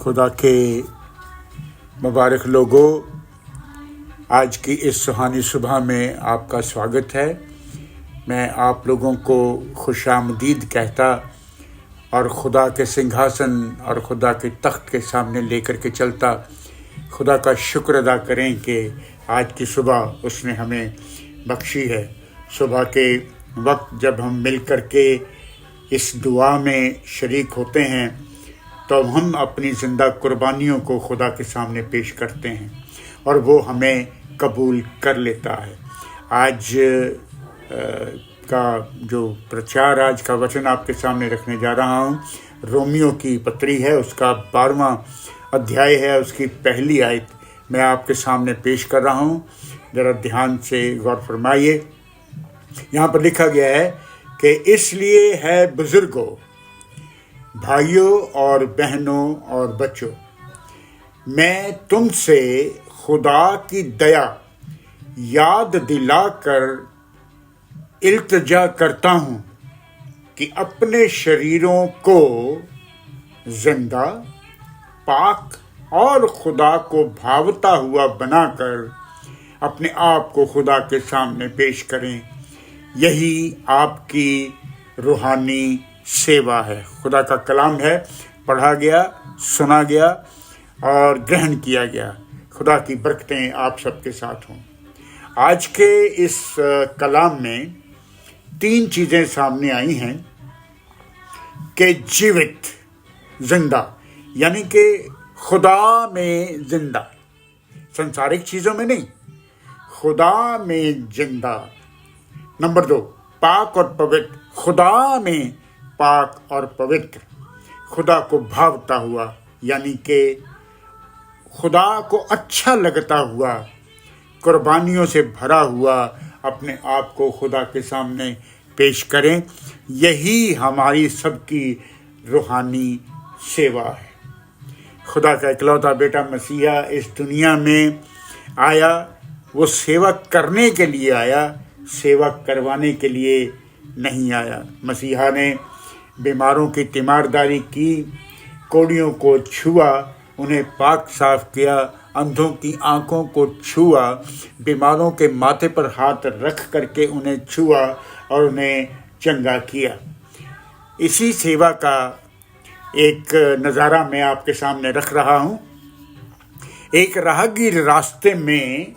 खुदा के मुबारक लोगों, आज की इस सुहानी सुबह में आपका स्वागत है। मैं आप लोगों को खुशामदीद कहता और खुदा के सिंहासन और खुदा के तख्त के सामने लेकर के चलता खुदा का शुक्र अदा करें कि आज की सुबह उसने हमें बख्शी है। सुबह के वक्त जब हम मिल कर के इस दुआ में शरीक होते हैं तो हम अपनी ज़िंदा कुर्बानियों को खुदा के सामने पेश करते हैं और वो हमें कबूल कर लेता है। आज का जो प्रचार, आज का वचन आपके सामने रखने जा रहा हूँ, रोमियो की पत्री है, उसका 12वां अध्याय है, उसकी पहली आयत मैं आपके सामने पेश कर रहा हूँ। ज़रा ध्यान से गौर फरमाइए। यहाँ पर लिखा गया है कि इसलिए है बुजुर्गों, भाइयों और बहनों और बच्चों, मैं तुमसे खुदा की दया याद दिलाकर इल्तिजा करता हूँ कि अपने शरीरों को जिंदा, पाक और खुदा को भावता हुआ बनाकर अपने आप को खुदा के सामने पेश करें। यही आपकी रूहानी सेवा है। खुदा का कलाम है, पढ़ा गया, सुना गया और ग्रहण किया गया। खुदा की बरकतें आप सबके साथ हों। आज के इस कलाम में 3 चीज़ें सामने आई हैं कि जीवित, जिंदा, यानी कि खुदा में जिंदा, संसारिक चीज़ों में नहीं, खुदा में जिंदा। नंबर 2, पाक और पवित्र, खुदा में पाक और पवित्र, खुदा को भावता हुआ, यानी कि खुदा को अच्छा लगता हुआ, कुर्बानियों से भरा हुआ अपने आप को खुदा के सामने पेश करें। यही हमारी सबकी रूहानी सेवा है। खुदा का इकलौता बेटा मसीहा इस दुनिया में आया, वो सेवा करने के लिए आया, सेवा करवाने के लिए नहीं आया। मसीहा ने बीमारों की तीमारदारी की, कोढ़ियों को छुआ, उन्हें पाक साफ किया, अंधों की आंखों को छुआ, बीमारों के माथे पर हाथ रख करके उन्हें छुआ और उन्हें चंगा किया। इसी सेवा का एक नज़ारा मैं आपके सामने रख रहा हूँ। एक राहगीर रास्ते में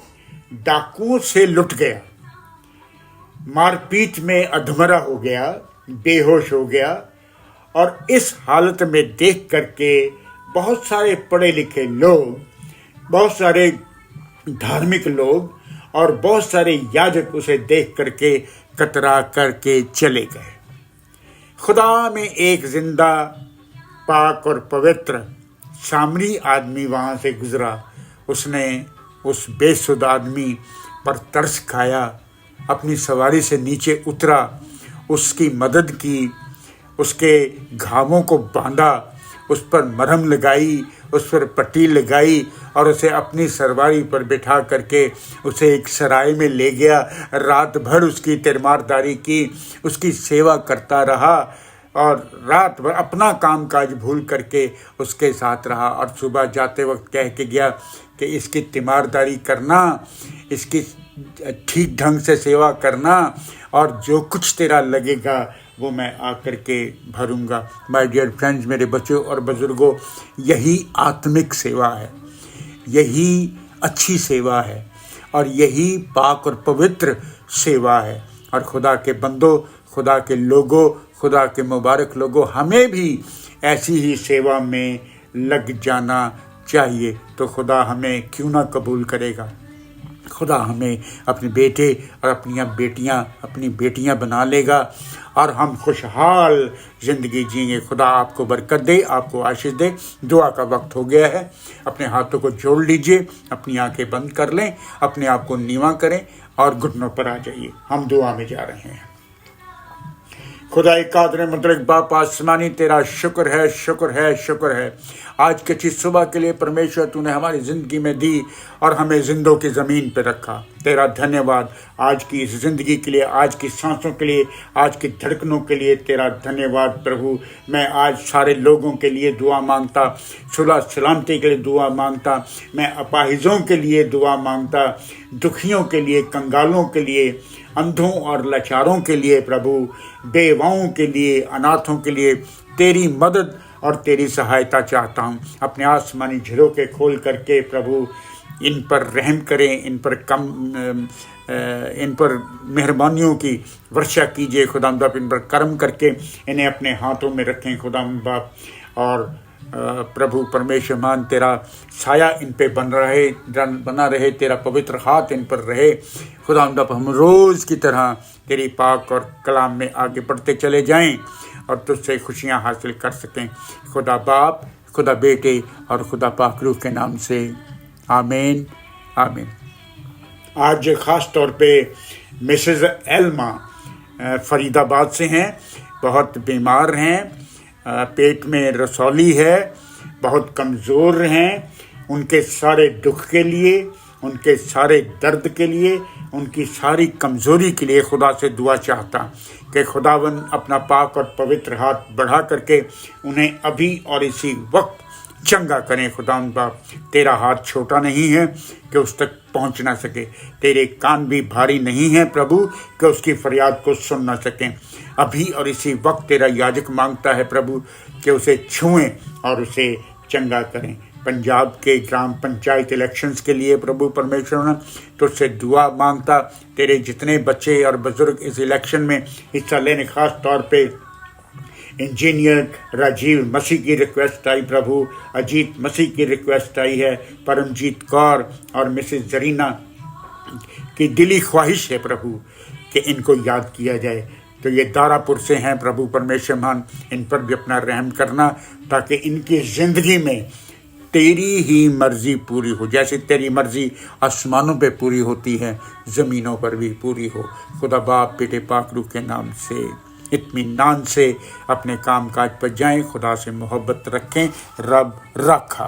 डाकुओं से लुट गया, मारपीट में अधमरा हो गया, बेहोश हो गया और इस हालत में देख करके बहुत सारे पढ़े लिखे लोग, बहुत सारे धार्मिक लोग और बहुत सारे याजक उसे देख करके कतरा करके चले गए। खुदा में एक जिंदा, पाक और पवित्र सामरी आदमी वहाँ से गुजरा। उसने उस बेसुध आदमी पर तरस खाया, अपनी सवारी से नीचे उतरा, उसकी मदद की, उसके घावों को बांधा, उस पर मरहम लगाई, उस पर पट्टी लगाई और उसे अपनी सवारी पर बिठा करके उसे एक सराय में ले गया। रात भर उसकी तीमारदारी की, उसकी सेवा करता रहा और रात भर अपना कामकाज भूल करके उसके साथ रहा और सुबह जाते वक्त कह के गया कि इसकी तीमारदारी करना, इसकी ठीक ढंग से सेवा करना और जो कुछ तेरा लगेगा वो मैं आकर के भरूंगा। माय डियर फ्रेंड्स, मेरे बच्चों और बुजुर्गों, यही आत्मिक सेवा है, यही अच्छी सेवा है और यही पाक और पवित्र सेवा है। और खुदा के बंदों, खुदा के लोगों, खुदा के मुबारक लोगों, हमें भी ऐसी ही सेवा में लग जाना चाहिए। तो खुदा हमें क्यों ना कबूल करेगा। खुदा हमें अपने बेटे और अपनी बेटियां बना लेगा और हम खुशहाल ज़िंदगी जिएंगे। खुदा आपको बरकत दे, आपको आशीष दे। दुआ का वक्त हो गया है। अपने हाथों को जोड़ लीजिए, अपनी आंखें बंद कर लें, अपने आप को नीवा करें और घुटनों पर आ जाइए। हम दुआ में जा रहे हैं। खुदा कादर मुतलक बाप आसमानी, तेरा शुक्र है, शुक्र है, शुक्र है। आज की अच्छी सुबह के लिए परमेश्वर तूने हमारी ज़िंदगी में दी और हमें जिंदों की ज़मीन पर रखा। तेरा धन्यवाद आज की इस ज़िंदगी के लिए, आज की सांसों के लिए, आज की धड़कनों के लिए तेरा धन्यवाद प्रभु। मैं आज सारे लोगों के लिए दुआ मांगता, सुलह सलामती के लिए दुआ मांगता, मैं अपाहिजों के लिए दुआ मांगता, दुखियों के लिए, कंगालों के लिए, अंधों और लाचारों के लिए प्रभु, बेवाओं के लिए, अनाथों के लिए तेरी मदद और तेरी सहायता चाहता हूँ। अपने आसमानी झरोखे खोल करके प्रभु इन पर रहम करें, इन पर मेहरबानियों की वर्षा कीजिए खुदावंद बाप, इन पर कर्म करके इन्हें अपने हाथों में रखें खुदावंद बाप। और प्रभु परमेश्वर मान तेरा साया इन पे बना रहे, तेरा पवित्र हाथ इन पर रहे खुदावंद बाप। हम रोज़ की तरह तेरी पाक और कलाम में आगे बढ़ते चले जाएं और तुझसे खुशियां हासिल कर सकें। खुदा बाप, खुदा बेटे और खुदा पाक रूह के नाम से आमीन आमीन। आज ख़ास तौर पे मिसेज़ एल्मा फरीदाबाद से हैं, बहुत बीमार हैं, पेट में रसौली है, बहुत कमज़ोर हैं। उनके सारे दुख के लिए, उनके सारे दर्द के लिए, उनकी सारी कमज़ोरी के लिए खुदा से दुआ चाहता कि खुदावन अपना पाक और पवित्र हाथ बढ़ा करके उन्हें अभी और इसी वक्त चंगा करें। खुदावंद बाप, तेरा हाथ छोटा नहीं है कि उस तक पहुंच ना सके, तेरे कान भी भारी नहीं है प्रभु कि उसकी फरियाद को सुन ना सकें। अभी और इसी वक्त तेरा याजक मांगता है प्रभु कि उसे छुएं और उसे चंगा करें। पंजाब के ग्राम पंचायत इलेक्शंस के लिए प्रभु परमेश्वर ने तुझसे दुआ मांगता, तेरे जितने बच्चे और बुजुर्ग इस इलेक्शन में हिस्सा लेने, खास तौर पे इंजीनियर राजीव मसीह की रिक्वेस्ट आई प्रभु, अजीत मसीह की रिक्वेस्ट आई है, परमजीत कौर और मिसेस जरीना की दिली ख्वाहिश है प्रभु कि इनको याद किया जाए। तो ये दारापुर से हैं प्रभु परमेश्वर मान, इन पर भी अपना रहम करना ताकि इनकी ज़िंदगी में तेरी ही मर्जी पूरी हो। जैसे तेरी मर्जी आसमानों पे पूरी होती है, ज़मीनों पर भी पूरी हो। खुदा बाप, बेटे पाक रूह के नाम से इत्मीनान से अपने काम काज पर जाएं, खुदा से मोहब्बत रखें। रब रखा।